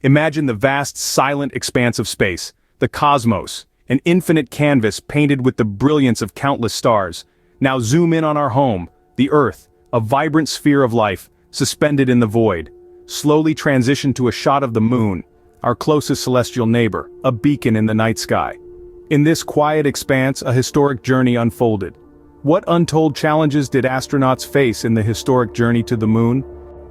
Imagine the vast, silent expanse of space, the cosmos, an infinite canvas painted with the brilliance of countless stars. Now zoom in on our home, the Earth, a vibrant sphere of life, suspended in the void. Slowly transition to a shot of the moon, our closest celestial neighbor, a beacon in the night sky. In this quiet expanse, a historic journey unfolded. What untold challenges did astronauts face in the historic journey to the moon?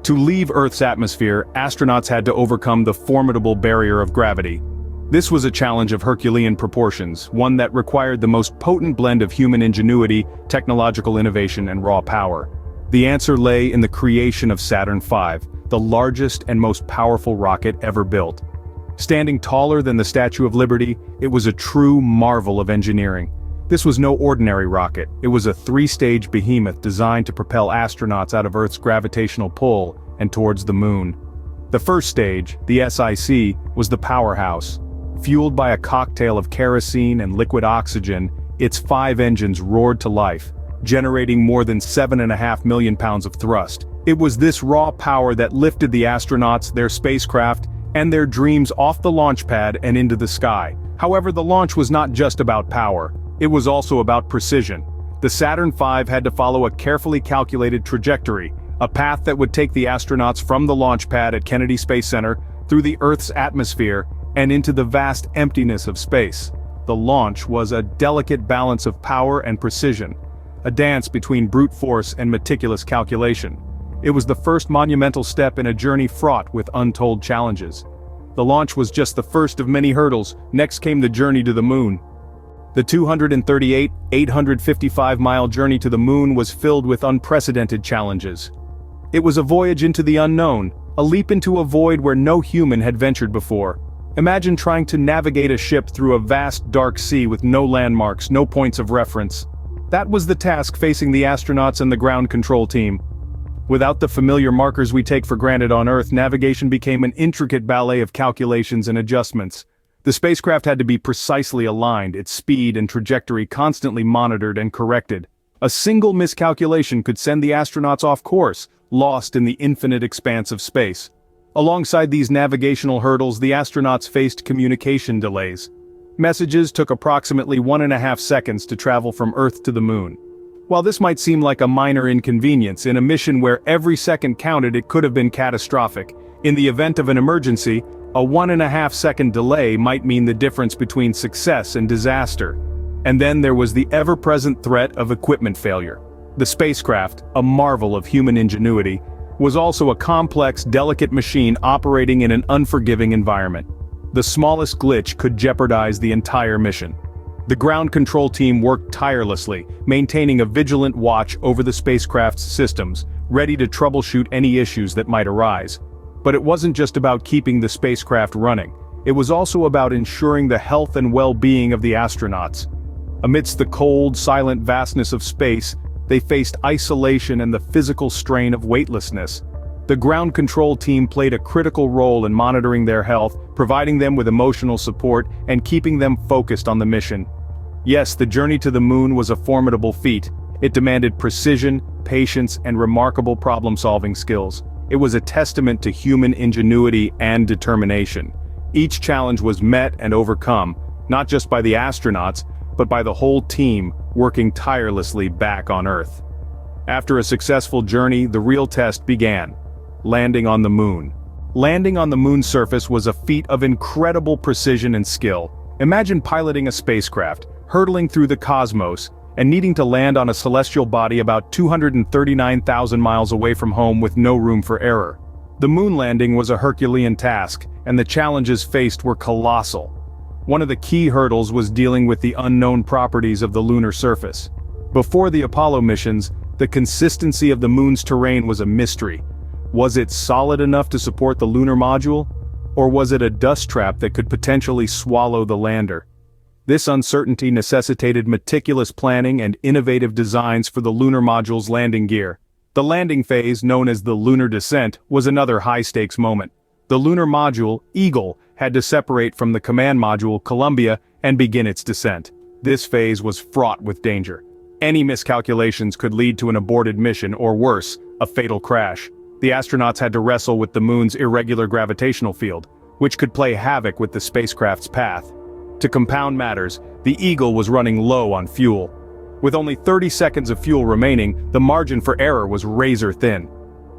To leave Earth's atmosphere, astronauts had to overcome the formidable barrier of gravity. This was a challenge of Herculean proportions, one that required the most potent blend of human ingenuity, technological innovation, and raw power. The answer lay in the creation of Saturn V, the largest and most powerful rocket ever built. Standing taller than the Statue of Liberty, it was a true marvel of engineering. This was no ordinary rocket, it was a three-stage behemoth designed to propel astronauts out of Earth's gravitational pull and towards the moon. The first stage, the SIC, was the powerhouse. Fueled by a cocktail of kerosene and liquid oxygen, its 5 engines roared to life, generating more than 7.5 million pounds of thrust. It was this raw power that lifted the astronauts, their spacecraft, and their dreams off the launch pad and into the sky. However, the launch was not just about power. It was also about precision. The Saturn V had to follow a carefully calculated trajectory, a path that would take the astronauts from the launch pad at Kennedy Space Center, through the Earth's atmosphere, and into the vast emptiness of space. The launch was a delicate balance of power and precision, a dance between brute force and meticulous calculation. It was the first monumental step in a journey fraught with untold challenges. The launch was just the first of many hurdles. Next came the journey to the moon. The 238, 855-mile journey to the moon was filled with unprecedented challenges. It was a voyage into the unknown, a leap into a void where no human had ventured before. Imagine trying to navigate a ship through a vast dark sea with no landmarks, no points of reference. That was the task facing the astronauts and the ground control team. Without the familiar markers we take for granted on Earth, navigation became an intricate ballet of calculations and adjustments. The spacecraft had to be precisely aligned, its speed and trajectory constantly monitored and corrected. A single miscalculation could send the astronauts off course, lost in the infinite expanse of space. Alongside these navigational hurdles, the astronauts faced communication delays. Messages took approximately 1.5 seconds to travel from Earth to the moon. While this might seem like a minor inconvenience, in a mission where every second counted, it could have been catastrophic. In the event of an emergency, a 1.5-second delay might mean the difference between success and disaster. And then there was the ever-present threat of equipment failure. The spacecraft, a marvel of human ingenuity, was also a complex, delicate machine operating in an unforgiving environment. The smallest glitch could jeopardize the entire mission. The ground control team worked tirelessly, maintaining a vigilant watch over the spacecraft's systems, ready to troubleshoot any issues that might arise. But it wasn't just about keeping the spacecraft running. It was also about ensuring the health and well-being of the astronauts. Amidst the cold, silent vastness of space, they faced isolation and the physical strain of weightlessness. The ground control team played a critical role in monitoring their health, providing them with emotional support, and keeping them focused on the mission. Yes, the journey to the moon was a formidable feat. It demanded precision, patience, and remarkable problem-solving skills. It was a testament to human ingenuity and determination. Each challenge was met and overcome, not just by the astronauts, but by the whole team working tirelessly back on Earth. After a successful journey, the real test began: landing on the moon. Landing on the moon's surface was a feat of incredible precision and skill. Imagine piloting a spacecraft, hurtling through the cosmos, and needing to land on a celestial body about 239,000 miles away from home with no room for error. The moon landing was a Herculean task, and the challenges faced were colossal. One of the key hurdles was dealing with the unknown properties of the lunar surface. Before the Apollo missions, the consistency of the moon's terrain was a mystery. Was it solid enough to support the lunar module? Or was it a dust trap that could potentially swallow the lander? This uncertainty necessitated meticulous planning and innovative designs for the lunar module's landing gear. The landing phase, known as the lunar descent, was another high-stakes moment. The lunar module, Eagle, had to separate from the command module, Columbia, and begin its descent. This phase was fraught with danger. Any miscalculations could lead to an aborted mission, or worse, a fatal crash. The astronauts had to wrestle with the moon's irregular gravitational field, which could play havoc with the spacecraft's path. To compound matters, the Eagle was running low on fuel. With only 30 seconds of fuel remaining, the margin for error was razor thin.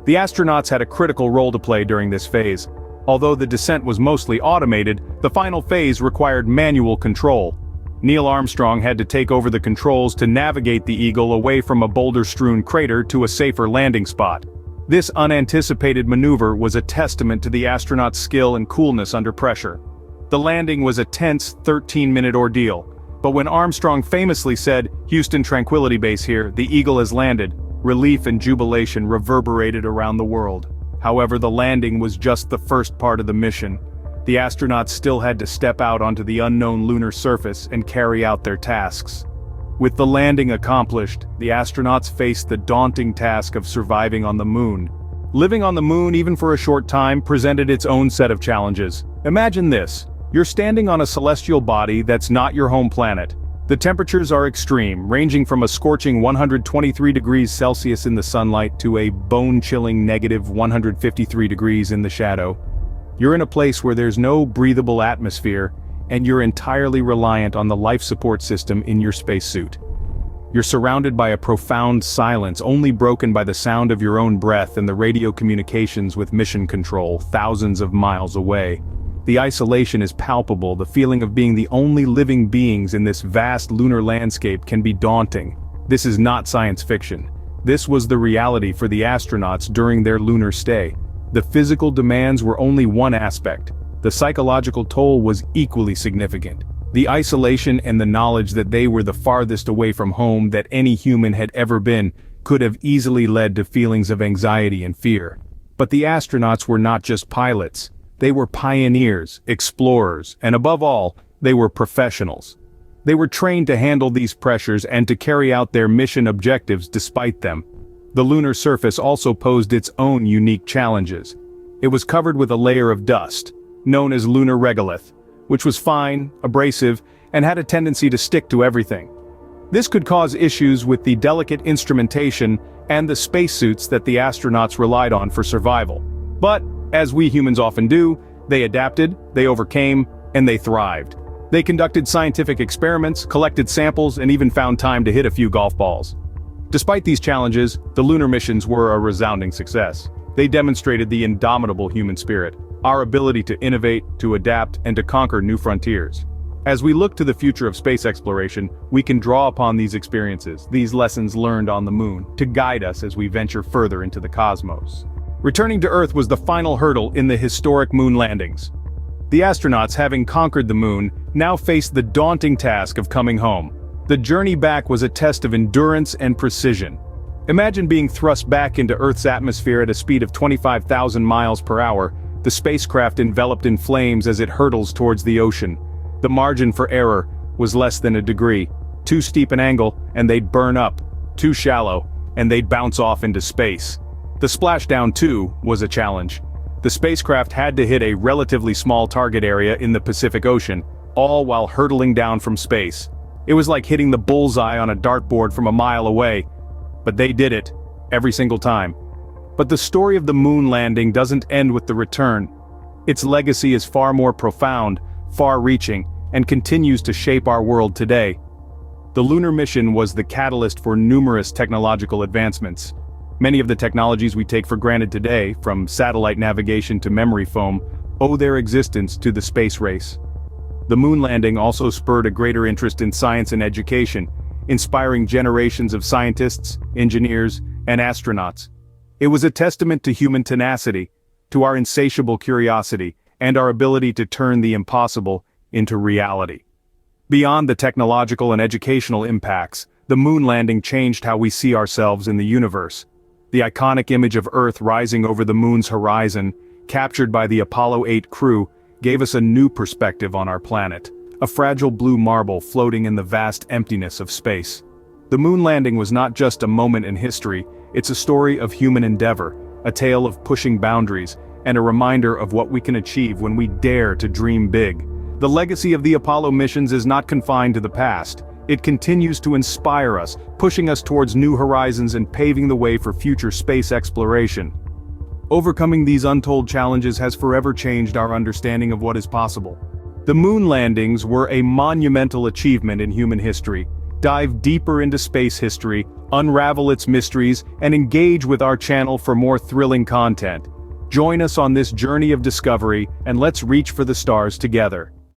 The astronauts had a critical role to play during this phase. Although the descent was mostly automated, the final phase required manual control. Neil Armstrong had to take over the controls to navigate the Eagle away from a boulder-strewn crater to a safer landing spot. This unanticipated maneuver was a testament to the astronauts' skill and coolness under pressure. The landing was a tense 13-minute ordeal, but when Armstrong famously said, "Houston Tranquility Base here, the Eagle has landed," relief and jubilation reverberated around the world. However, the landing was just the first part of the mission. The astronauts still had to step out onto the unknown lunar surface and carry out their tasks. With the landing accomplished, the astronauts faced the daunting task of surviving on the moon. Living on the moon even for a short time presented its own set of challenges. Imagine this. You're standing on a celestial body that's not your home planet. The temperatures are extreme, ranging from a scorching 123 degrees Celsius in the sunlight to a bone-chilling negative 153 degrees in the shadow. You're in a place where there's no breathable atmosphere, and you're entirely reliant on the life support system in your spacesuit. You're surrounded by a profound silence, only broken by the sound of your own breath and the radio communications with mission control thousands of miles away. The isolation is palpable. The feeling of being the only living beings in this vast lunar landscape can be daunting. This is not science fiction. This was the reality for the astronauts during their lunar stay. The physical demands were only one aspect. The psychological toll was equally significant. The isolation and the knowledge that they were the farthest away from home that any human had ever been could have easily led to feelings of anxiety and fear. But the astronauts were not just pilots. They were pioneers, explorers, and above all, they were professionals. They were trained to handle these pressures and to carry out their mission objectives despite them. The lunar surface also posed its own unique challenges. It was covered with a layer of dust, known as lunar regolith, which was fine, abrasive, and had a tendency to stick to everything. This could cause issues with the delicate instrumentation and the spacesuits that the astronauts relied on for survival. But, as we humans often do, they adapted, they overcame, and they thrived. They conducted scientific experiments, collected samples, and even found time to hit a few golf balls. Despite these challenges, the lunar missions were a resounding success. They demonstrated the indomitable human spirit, our ability to innovate, to adapt, and to conquer new frontiers. As we look to the future of space exploration, we can draw upon these experiences, these lessons learned on the moon, to guide us as we venture further into the cosmos. Returning to Earth was the final hurdle in the historic moon landings. The astronauts, having conquered the moon, now faced the daunting task of coming home. The journey back was a test of endurance and precision. Imagine being thrust back into Earth's atmosphere at a speed of 25,000 miles per hour, the spacecraft enveloped in flames as it hurtles towards the ocean. The margin for error was less than a degree. Too steep an angle, and they'd burn up. Too shallow, and they'd bounce off into space. The splashdown, too, was a challenge. The spacecraft had to hit a relatively small target area in the Pacific Ocean, all while hurtling down from space. It was like hitting the bullseye on a dartboard from a mile away. But they did it, every single time. But the story of the moon landing doesn't end with the return. Its legacy is far more profound, far-reaching, and continues to shape our world today. The lunar mission was the catalyst for numerous technological advancements. Many of the technologies we take for granted today, from satellite navigation to memory foam, owe their existence to the space race. The moon landing also spurred a greater interest in science and education, inspiring generations of scientists, engineers, and astronauts. It was a testament to human tenacity, to our insatiable curiosity, and our ability to turn the impossible into reality. Beyond the technological and educational impacts, the moon landing changed how we see ourselves in the universe. The iconic image of Earth rising over the moon's horizon, captured by the Apollo 8 crew, gave us a new perspective on our planet, a fragile blue marble floating in the vast emptiness of space. The moon landing was not just a moment in history, it's a story of human endeavor, a tale of pushing boundaries, and a reminder of what we can achieve when we dare to dream big. The legacy of the Apollo missions is not confined to the past. It continues to inspire us, pushing us towards new horizons and paving the way for future space exploration. Overcoming these untold challenges has forever changed our understanding of what is possible. The moon landings were a monumental achievement in human history. Dive deeper into space history, unravel its mysteries, and engage with our channel for more thrilling content. Join us on this journey of discovery, and let's reach for the stars together.